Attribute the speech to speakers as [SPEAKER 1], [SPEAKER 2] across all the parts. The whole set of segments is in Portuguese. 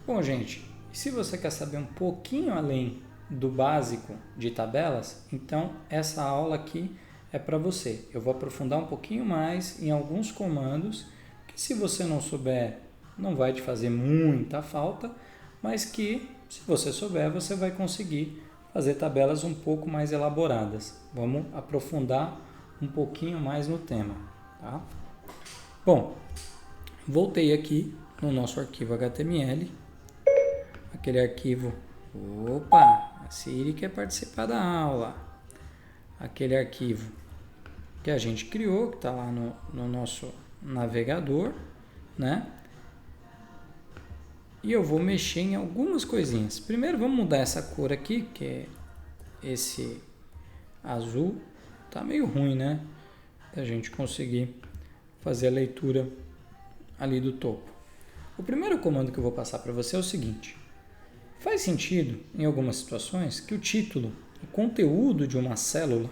[SPEAKER 1] Bom, gente, se você quer saber um pouquinho além do básico de tabelas, então essa aula aqui é para você. Eu vou aprofundar um pouquinho mais em alguns comandos que, se você não souber, não vai te fazer muita falta, mas que, se você souber, você vai conseguir fazer tabelas um pouco mais elaboradas. Vamos aprofundar um pouquinho mais no tema, tá? Bom, voltei aqui no nosso arquivo HTML, aquele arquivo. Opa, a Siri quer participar da aula. Aquele arquivo que a gente criou, que está lá no nosso navegador, né? E eu vou mexer em algumas coisinhas. Primeiro vamos mudar essa cor aqui, que é esse azul. Tá meio ruim, né? Da gente conseguir fazer a leitura ali do topo. O primeiro comando que eu vou passar para você é o seguinte. Faz sentido, em algumas situações, que o título, o conteúdo de uma célula,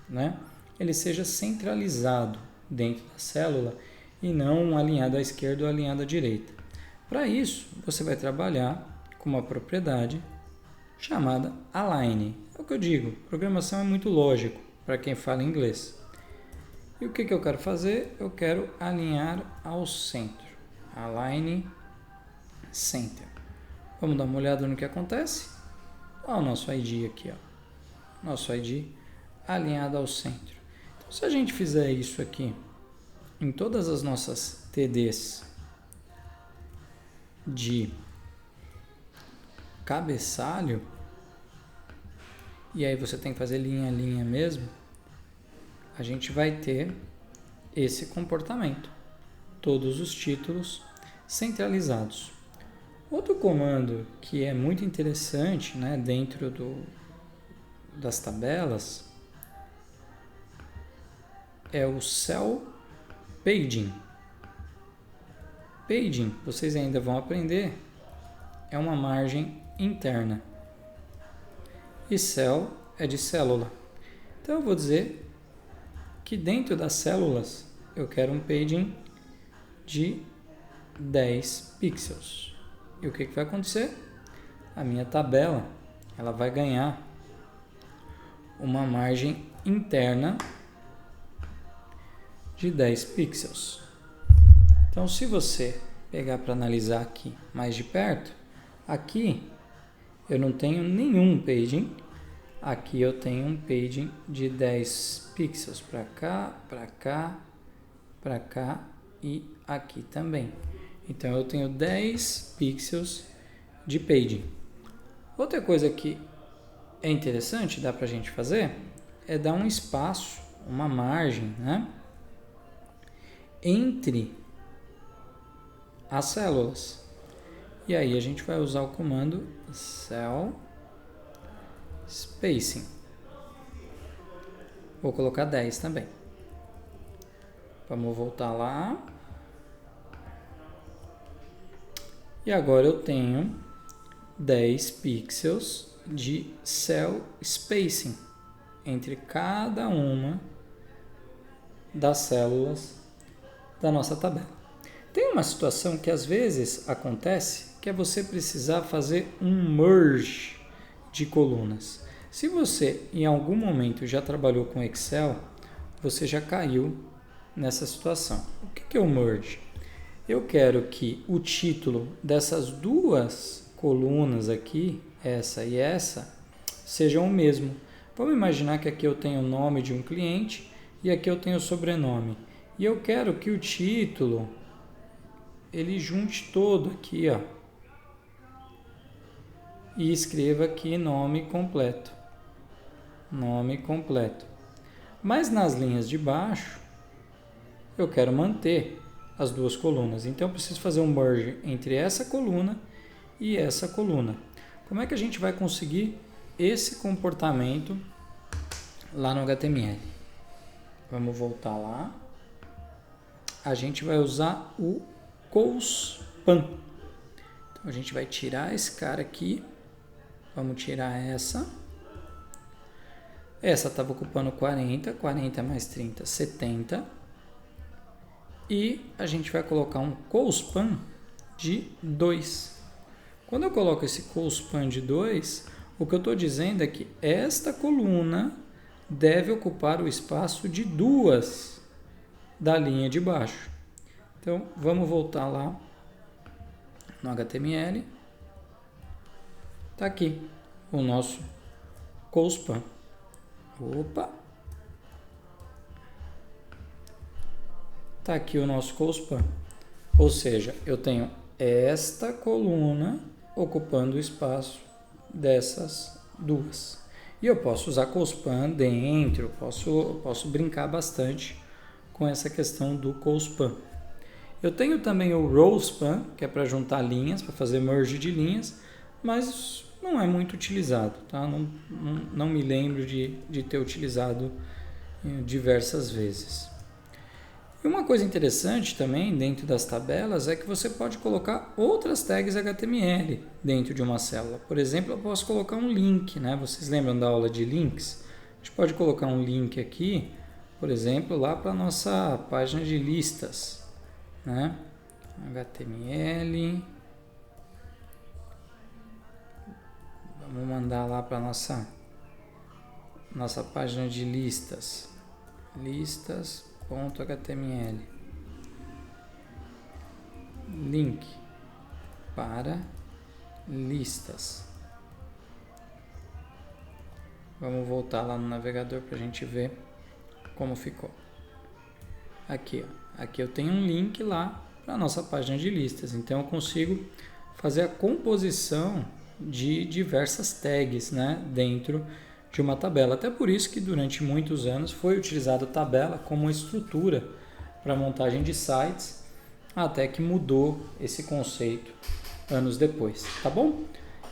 [SPEAKER 1] né, ele seja centralizado dentro da célula e não alinhado à esquerda ou alinhado à direita. Para isso, você vai trabalhar com uma propriedade chamada align. É o que eu digo, programação é muito lógico para quem fala inglês. E o que eu quero fazer? Eu quero alinhar ao centro. Align center. Vamos dar uma olhada no que acontece? Olha o nosso ID aqui, ó. Nosso ID alinhado ao centro. Então, se a gente fizer isso aqui em todas as nossas TDs de cabeçalho, e aí você tem que fazer linha a linha mesmo, a gente vai ter esse comportamento. Todos os títulos centralizados. Outro comando que é muito interessante, né, dentro das tabelas é o cell paging. Paging, vocês ainda vão aprender, é uma margem interna. E cell é de célula. Então eu vou dizer que dentro das células eu quero um paging de 10 pixels. E o que vai acontecer? A minha tabela ela vai ganhar uma margem interna de 10 pixels. Então, se você pegar para analisar aqui mais de perto, aqui eu não tenho nenhum paging. Aqui eu tenho um paging de 10 pixels para cá, para cá, para cá e aqui também. Então eu tenho 10 pixels de paging. Outra coisa que é interessante, dá para a gente fazer, é dar um espaço, uma margem, né, entre as células. E aí a gente vai usar o comando cell spacing. Vou colocar 10 também. Vamos voltar lá. E agora eu tenho 10 pixels de cell spacing entre cada uma das células da nossa tabela. Tem uma situação que às vezes acontece, que é você precisar fazer um merge de colunas. Se você em algum momento já trabalhou com Excel, você já caiu nessa situação. O que é o merge? Eu quero que o título dessas duas colunas aqui, essa e essa, sejam o mesmo. Vamos imaginar que aqui eu tenho o nome de um cliente e aqui eu tenho o sobrenome. E eu quero que o título ele junte todo aqui, ó, e escreva aqui nome completo. Nome completo. Mas nas linhas de baixo, eu quero manter as duas colunas. Então, eu preciso fazer um merge entre essa coluna e essa coluna. Como é que a gente vai conseguir esse comportamento lá no HTML? Vamos voltar lá. A gente vai usar o cospan. Então, a gente vai tirar esse cara aqui. Vamos tirar essa. Essa estava ocupando 40. 40 mais 30, 70. E a gente vai colocar um cospan de 2. Quando eu coloco esse colspan de 2, o que eu estou dizendo é que esta coluna deve ocupar o espaço de 2 da linha de baixo. Então, vamos voltar lá no HTML. Está aqui o nosso colspan. Opa! Está aqui o nosso colspan. Ou seja, eu tenho esta coluna ocupando o espaço dessas duas. E eu posso usar colspan dentro, posso brincar bastante com essa questão do colspan. Eu tenho também o rowspan, que é para juntar linhas, para fazer merge de linhas, mas não é muito utilizado, tá? Não me lembro de ter utilizado diversas vezes. E uma coisa interessante também dentro das tabelas é que você pode colocar outras tags HTML dentro de uma célula. Por exemplo, eu posso colocar um link, né? Vocês lembram da aula de links? A gente pode colocar um link aqui, por exemplo, lá para a nossa página de listas, né? HTML. Vamos mandar lá para a nossa página de listas. Listas.html. Link para listas. Vamos voltar lá no navegador para a gente ver como ficou. Aqui, ó. Aqui eu tenho um link lá para a nossa página de listas. Então eu consigo fazer a composição de diversas tags, né, dentro de uma tabela. Até por isso que durante muitos anos foi utilizada a tabela como estrutura para montagem de sites, até que mudou esse conceito anos depois, tá bom?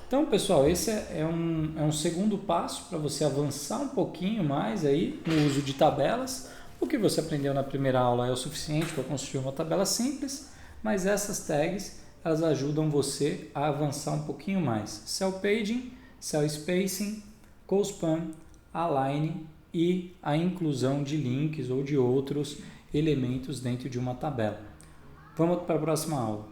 [SPEAKER 1] Então, pessoal, esse é um segundo passo para você avançar um pouquinho mais aí no uso de tabelas. O que você aprendeu na primeira aula é o suficiente para construir uma tabela simples, mas essas tags elas ajudam você a avançar um pouquinho mais. Cell Paging, Cell Spacing, colspan, align e a inclusão de links ou de outros elementos dentro de uma tabela. Vamos para a próxima aula.